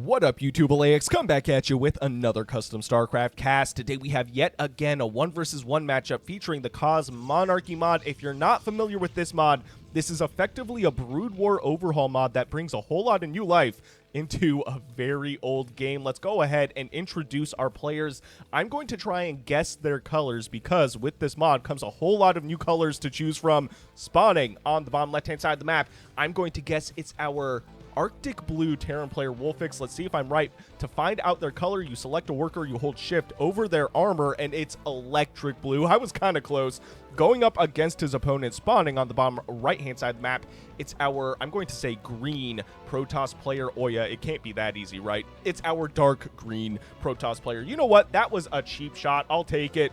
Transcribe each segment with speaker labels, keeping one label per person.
Speaker 1: What up, YouTube? Elleix, come back at you with another custom StarCraft cast. Today we have yet again a 1 vs 1 matchup featuring the Cosmonarchy Mod. If you're not familiar with this mod, this is effectively a Brood War overhaul mod that brings a whole lot of new life into a very old game. Let's go ahead and introduce our players. I'm going to try and guess their colors because with this mod comes a whole lot of new colors to choose from spawning on the bottom left-hand side of the map. I'm going to guess it's our Arctic Blue Terran player WolFix. Let's see if I'm right. To find out their color, you select a worker, you hold shift over their armor, and it's electric blue. I was kind of close. Going up against his opponent, spawning on the bottom right-hand side of the map, it's our, I'm going to say green Protoss player Oya. It can't be that easy, right? It's our dark green Protoss player. You know what? That was a cheap shot. I'll take it.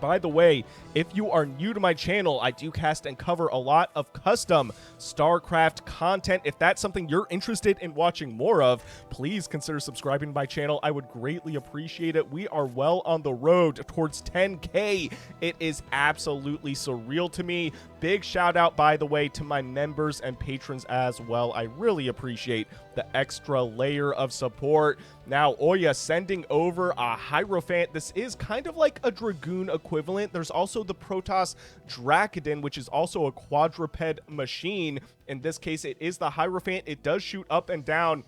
Speaker 1: By the way, if you are new to my channel, I do cast and cover a lot of custom StarCraft content. If that's something you're interested in watching more of, please consider subscribing to my channel. I would greatly appreciate it. We are well on the road towards 10K. It is absolutely surreal to me. Big shout out, by the way, to my members and patrons as well. I really appreciate the extra layer of support. Now, Oya sending over a Hierophant. This is kind of like a Dragoon equivalent. There's also the Protoss Dracodon, which is also a quadruped machine. In this case, it is the Hierophant. It does shoot up and down,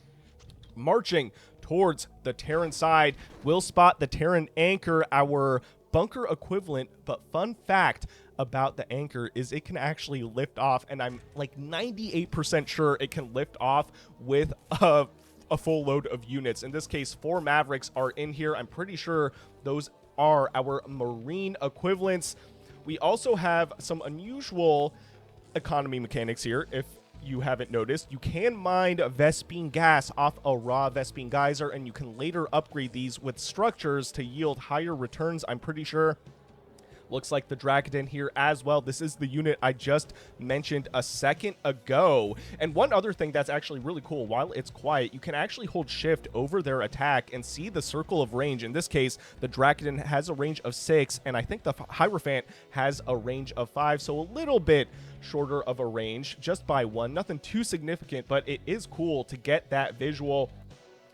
Speaker 1: marching towards the Terran side. We'll spot the Terran anchor, our bunker equivalent, but fun fact about the anchor is it can actually lift off, and I'm like 98% sure it can lift off with a full load of units. In this case, 4 Mavericks are in here. I'm pretty sure those are our Marine equivalents. We also have some unusual economy mechanics here. If you haven't noticed, you can mine Vespene gas off a raw Vespene geyser, and you can later upgrade these with structures to yield higher returns, I'm pretty sure. Looks like the Dracodon here as well. This is the unit I just mentioned a second ago. And one other thing that's actually really cool, while it's quiet, you can actually hold shift over their attack and see the circle of range. In this case, the Dracodon has a range of 6, and I think the Hierophant has a range of 5, so a little bit shorter of a range, just by 1. Nothing too significant, but it is cool to get that visual.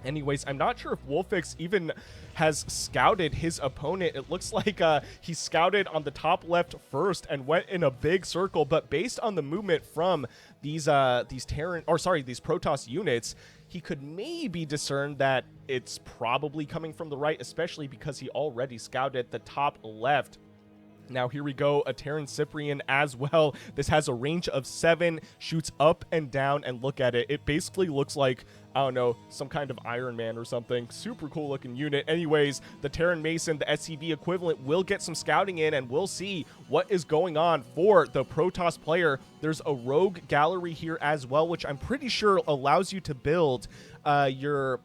Speaker 1: Anyways, I'm not sure if WolFix even has scouted his opponent. It looks like he scouted on the top left first and went in a big circle, but based on the movement from these Terran, or sorry, these Protoss units, he could maybe discern that it's probably coming from the right, especially because he already scouted the top left. Now here we go, a Terran Cyprian as well. This has a range of 7, shoots up and down, and look at it. It basically looks like, I don't know, some kind of Iron Man or something. Super cool looking unit. Anyways, the Terran Mason, the SCV equivalent, will get some scouting in, and we'll see what is going on for the Protoss player. There's a Rogue Gallery here as well, which I'm pretty sure allows you to build your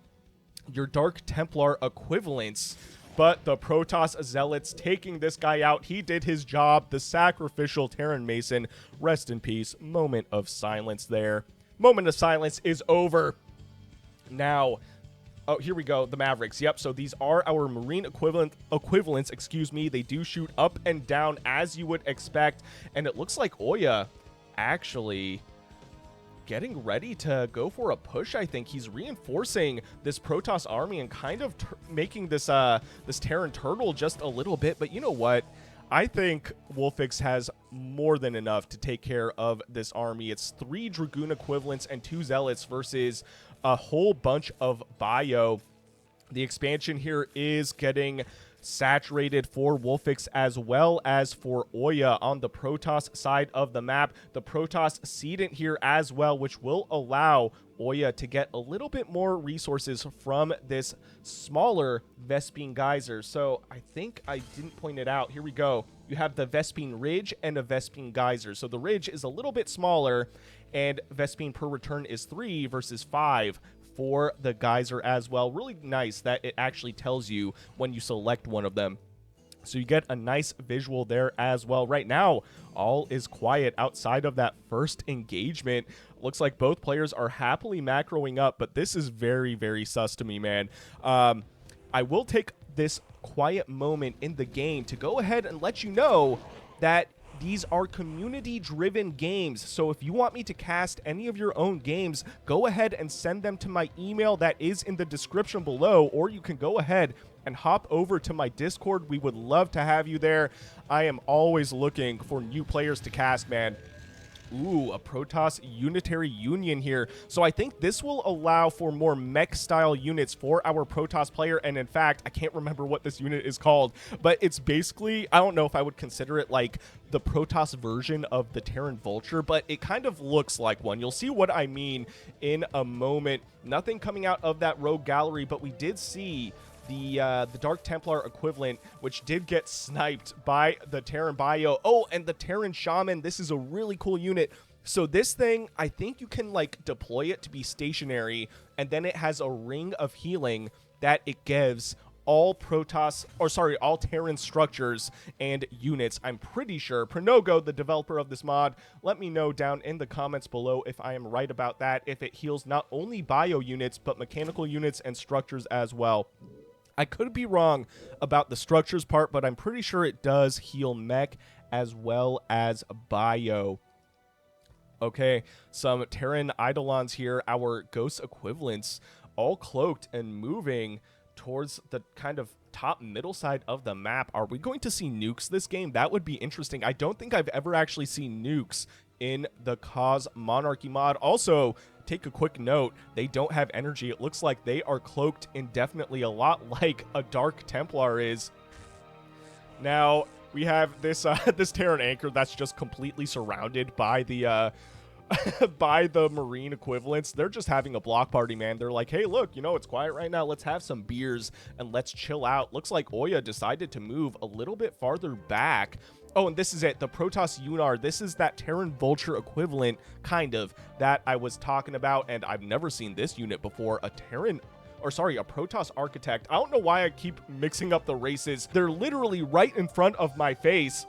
Speaker 1: Dark Templar equivalents. But the Protoss Zealots taking this guy out. He did his job. The sacrificial Terran Mason. Rest in peace. Moment of silence there. Moment of silence is over. Now, oh, here we go. The Mavericks. Yep, so these are our Marine equivalents. Excuse me. They do shoot up and down as you would expect. And it looks like Oya actually getting ready to go for a push. I think he's reinforcing this Protoss army and kind of making this this Terran turtle just a little bit. But you know what? I think WolFix has more than enough to take care of this army. It's 3 Dragoon equivalents and 2 Zealots versus a whole bunch of bio. The expansion here is getting saturated for WolFix as well as for Oya on the Protoss side of the map. The Protoss Sedent here as well, which will allow Oya to get a little bit more resources from this smaller Vespene geyser. So I think I didn't point it out. Here we go. You have the Vespene Ridge and a Vespene geyser. So the Ridge is a little bit smaller, and Vespene per return is 3 versus 5 for the geyser as well. Really nice that it actually tells you when you select one of them. So you get a nice visual there as well. Right now, all is quiet outside of that first engagement. Looks like both players are happily macroing up, but this is very, very sus to me, man. I will take this quiet moment in the game to go ahead and let you know that these are community-driven games. So if you want me to cast any of your own games, go ahead and send them to my email that is in the description below, or you can go ahead and hop over to my Discord. We would love to have you there. I am always looking for new players to cast, man. Ooh, a Protoss Unitary Union here. So I think this will allow for more mech-style units for our Protoss player. And in fact, I can't remember what this unit is called, but it's basically, I don't know if I would consider it like the Protoss version of the Terran Vulture, but it kind of looks like one. You'll see what I mean in a moment. Nothing coming out of that rogue gallery, but we did see the Dark Templar equivalent, which did get sniped by the Terran Bio. Oh, and the Terran Shaman. This is a really cool unit. So this thing, I think you can like deploy it to be stationary, and then it has a ring of healing that it gives all Protoss, or sorry, all Terran structures and units. I'm pretty sure. Pronogo, the developer of this mod, let me know down in the comments below if I am right about that, if it heals not only bio units, but mechanical units and structures as well. I could be wrong about the structures part, but I'm pretty sure it does heal mech as well as bio. Okay, some Terran Eidolons here, our ghost equivalents, all cloaked and moving towards the kind of top middle side of the map. Are we going to see nukes this game? That would be interesting. I don't think I've ever actually seen nukes in the Cosmonarchy mod. Also, take a quick note, they don't have energy. It looks like they are cloaked indefinitely, a lot like a Dark Templar is. Now, we have this this Terran anchor that's just completely surrounded by the by the Marine equivalents. They're just having a block party, man. They're like, hey, look, you know, it's quiet right now. Let's have some beers and let's chill out. Looks like Oya decided to move a little bit farther back. Oh, and this is it, the Protoss Unar. This is that Terran Vulture equivalent, kind of, that I was talking about, and I've never seen this unit before. A Terran, or sorry, a Protoss Architect. I don't know why I keep mixing up the races. They're literally right in front of my face.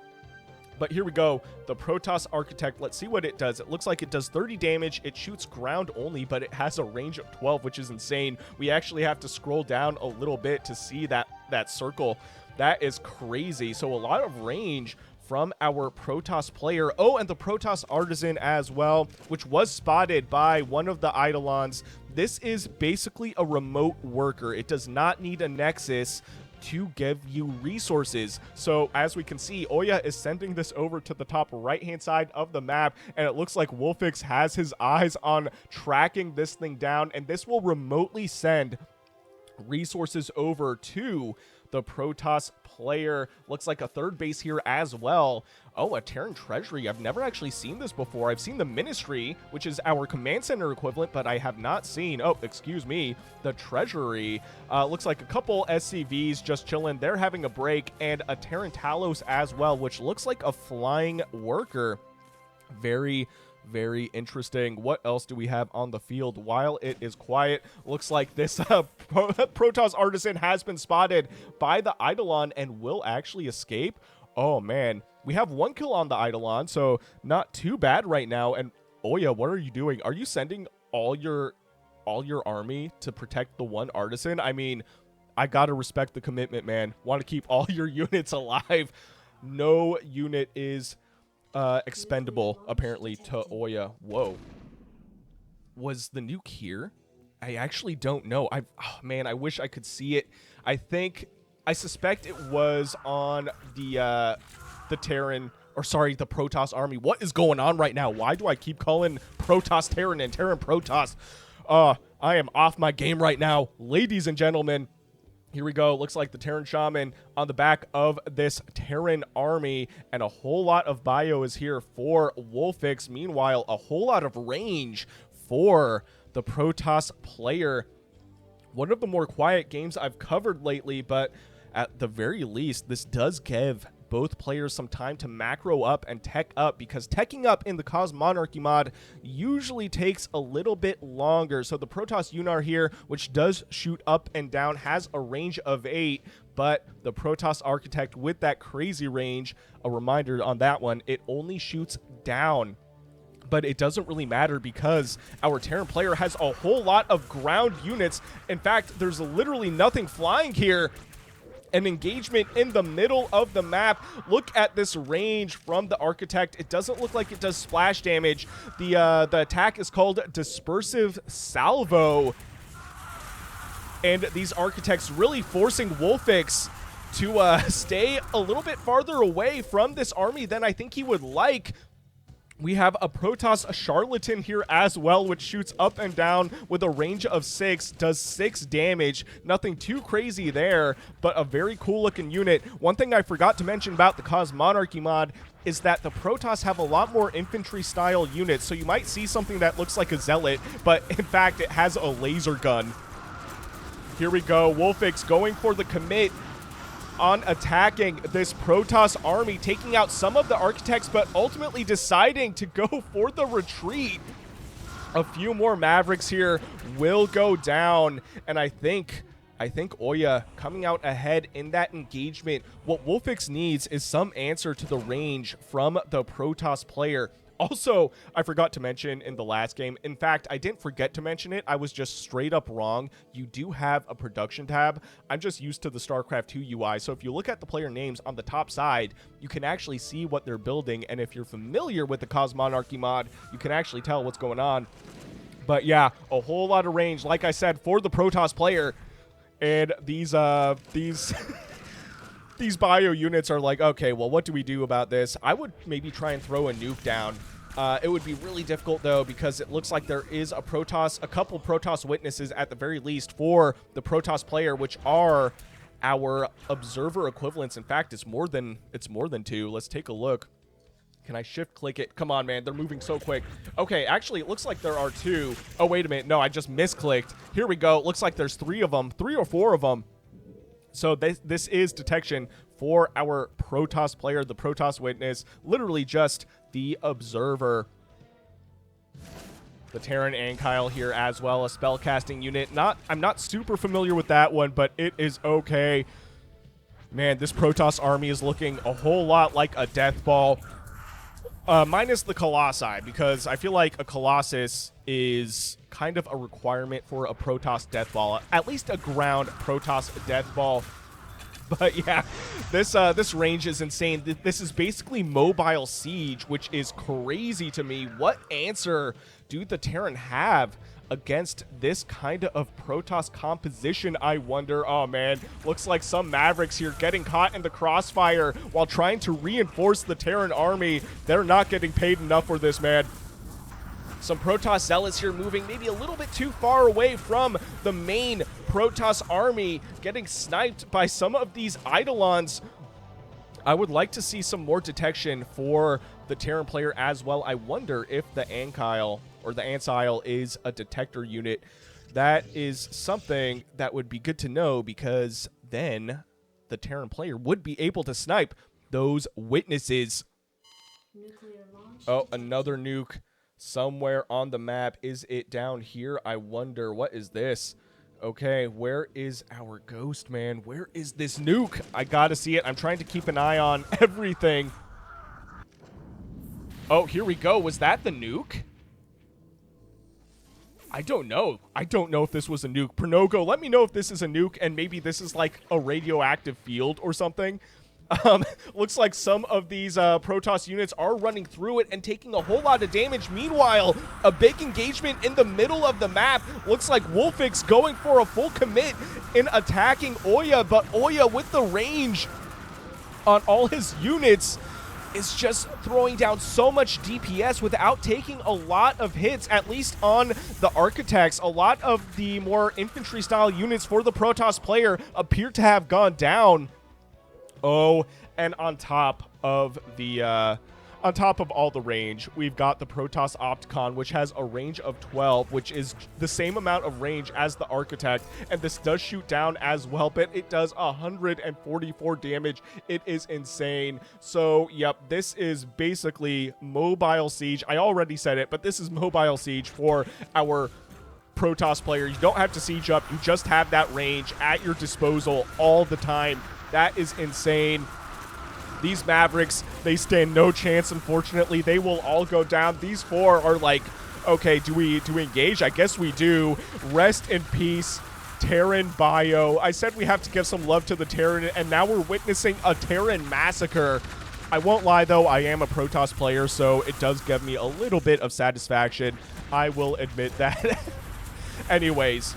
Speaker 1: But here we go, the Protoss Architect. Let's see what it does. It looks like it does 30 damage. It shoots ground only, but it has a range of 12, which is insane. We actually have to scroll down a little bit to see that circle. That is crazy. So a lot of range from our Protoss player. Oh, and the Protoss Artisan as well, which was spotted by one of the Eidolons. This is basically a remote worker. It does not need a Nexus to give you resources. So as we can see, Oya is sending this over to the top right hand side of the map, and it looks like WolFix has his eyes on tracking this thing down, and this will remotely send resources over to the Protoss player. Looks like a third base here as well. Oh, a Terran Treasury. I've never actually seen this before. I've seen the Ministry, which is our command center equivalent, but I have not seen, oh, excuse me, the Treasury. Looks like a couple SCVs just chilling. They're having a break, and a Terran Talos as well, which looks like a flying worker. Very interesting. What else do we have on the field while it is quiet? Looks like this Protoss Artisan has been spotted by the Eidolon and will actually escape. Oh man, we have one kill on the Eidolon, so not too bad right now. And Oya, what are you doing? Are you sending all your army to protect the one Artisan? I mean, I gotta respect the commitment, man. Want to keep all your units alive. No unit is expendable, apparently, to Oya. Whoa. Was the nuke here? I actually don't know. Oh, man, I wish I could see it. I suspect it was on the Terran, or sorry, the Protoss army. What is going on right now? Why do I keep calling Protoss Terran and Terran Protoss? I am off my game right now, ladies and gentlemen. Here we go. Looks like the Terran Shaman on the back of this Terran army, and a whole lot of bio is here for WolFix. Meanwhile, a whole lot of range for the Protoss player. One of the more quiet games I've covered lately, but at the very least, this does give both players some time to macro up and tech up, because teching up in the Cosmonarchy mod usually takes a little bit longer. So the Protoss Unar here, which does shoot up and down, has a range of 8, but the Protoss Architect with that crazy range, a reminder on that one, it only shoots down. But it doesn't really matter because our Terran player has a whole lot of ground units. In fact, there's literally nothing flying here. an engagement in the middle of the map. Look at this range from the Architect. It doesn't look like it does splash damage. The attack is called Dispersive Salvo. And these Architects really forcing WolFix to stay a little bit farther away from this army than I think he would like. We have a Protoss Charlatan here as well, which shoots up and down with a range of 6, does 6 damage. Nothing too crazy there, but a very cool looking unit. One thing I forgot to mention about the Cosmonarchy mod is that the Protoss have a lot more infantry style units, so you might see something that looks like a Zealot, but in fact it has a laser gun. Here we go, WolFix going for the commit on attacking this Protoss army, taking out some of the Architects, but ultimately deciding to go for the retreat. A few more Mavericks here will go down, and I think Oya coming out ahead in that engagement. What WolFix needs is some answer to the range from the Protoss player. Also, I forgot to mention in the last game, in fact, I didn't forget to mention it, I was just straight up wrong. You do have a production tab. I'm just used to the StarCraft 2 UI, so if you look at the player names on the top side, you can actually see what they're building, and if you're familiar with the Cosmonarchy mod, you can actually tell what's going on. But yeah, a whole lot of range, like I said, for the Protoss player, and these these bio units are like, okay, well, what do we do about this? I would maybe try and throw a nuke down. It would be really difficult, though, because it looks like there is a couple Protoss witnesses at the very least for the Protoss player, which are our observer equivalents. In fact, it's more than 2. Let's take a look. Can I shift click it? Come on, man. They're moving so quick. Okay, actually, it looks like there are 2. Oh, wait a minute. No, I just misclicked. Here we go. It looks like there's 3 of them. 3 or 4 of them. So this is detection for our Protoss player, the Protoss witness, literally just the observer. The Terran Ankyle here as well, a spellcasting unit. I'm not super familiar with that one, but it is okay. Man, this Protoss army is looking a whole lot like a death ball. Minus the Colossi, because I feel like a Colossus is kind of a requirement for a Protoss death ball, at least a ground Protoss death ball. But yeah, this range is insane. This is basically mobile siege, which is crazy to me. What answer do the Terran have against this kind of Protoss composition, I wonder? Oh man, looks like some Mavericks here getting caught in the crossfire while trying to reinforce the Terran army. They're not getting paid enough for this, man. Some Protoss Zealots here moving maybe a little bit too far away from the main Protoss army, getting sniped by some of these Eidolons. I would like to see some more detection for the Terran player as well. I wonder if the Ankyle or the Ancile is a detector unit. That is something that would be good to know, because then the Terran player would be able to snipe those witnesses. Oh, another nuke somewhere on the map. Is it down here? I wonder. What is this? Okay, where is our ghost, man? Where is this nuke? I gotta see it. I'm trying to keep an eye on everything. Oh, here we go. Was that the nuke? I don't know. I don't know if this was a nuke. Pernogo, let me know if this is a nuke, and maybe this is like a radioactive field or something. Looks like some of these Protoss units are running through it and taking a whole lot of damage. Meanwhile, a big engagement in the middle of the map. Looks like WolFix going for a full commit in attacking Oya, but Oya with the range on all his units is just throwing down so much DPS without taking a lot of hits, at least on the Architects. A lot of the more infantry-style units for the Protoss player appear to have gone down. Oh, and on top of all the range, we've got the Protoss Opticon, which has a range of 12, which is the same amount of range as the Architect, and this does shoot down as well, but it does 144 damage. It is insane. So, yep, this is basically mobile siege. I already said it, but this is mobile siege for our Protoss player. You don't have to siege up. You just have that range at your disposal all the time. That is insane. These Mavericks, they stand no chance, unfortunately. They will all go down. These 4 are like, okay, do we engage? I guess we do. Rest in peace Terran bio. I said we have to give some love to the Terran, and now we're witnessing a Terran massacre. I won't lie, though, I am a Protoss player, so it does give me a little bit of satisfaction. I will admit that. Anyways,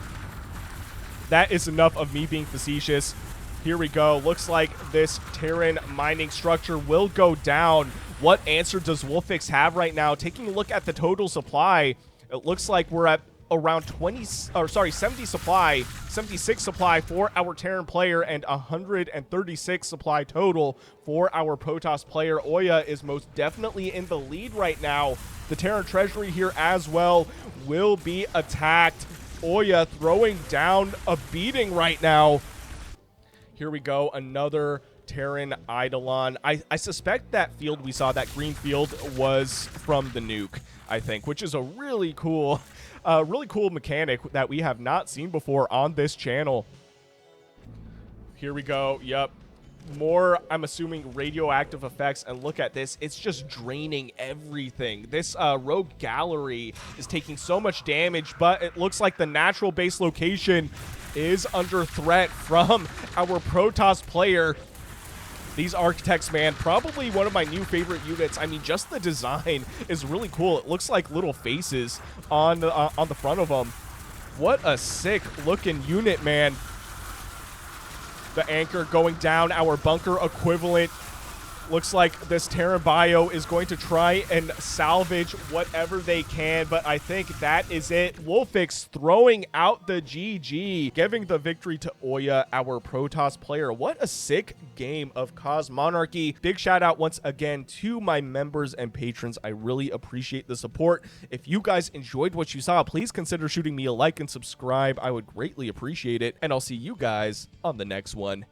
Speaker 1: that is enough of me being facetious. Here we go. Looks like this Terran mining structure will go down. What answer does WolFix have right now? Taking a look at the total supply, it looks like we're at around 76 supply for our Terran player and 136 supply total for our Protoss player. Oya is most definitely in the lead right now. The Terran treasury here as well will be attacked. Oya throwing down a beating right now. Here we go, another Terran Eidolon. I suspect that field we saw, that green field, was from the nuke, I think, which is a really cool mechanic that we have not seen before on this channel. Here we go. Yep. More, I'm assuming, radioactive effects, and look at this. It's just draining everything. This rogue gallery is taking so much damage, but it looks like the natural base location is under threat from our Protoss player. These architects, man, probably one of my new favorite units. I mean, just the design is really cool. It looks like little faces on the front of them. What a sick looking unit, man. The anchor going down, our bunker equivalent. Looks like this Terran bio is going to try and salvage whatever they can, but I think that is it. WolFix throwing out the GG, giving the victory to Oya, our Protoss player. What a sick game of Cosmonarchy. Big shout out once again to my members and patrons. I really appreciate the support. If you guys enjoyed what you saw, please consider shooting me a like and subscribe. I would greatly appreciate it, and I'll see you guys on the next one.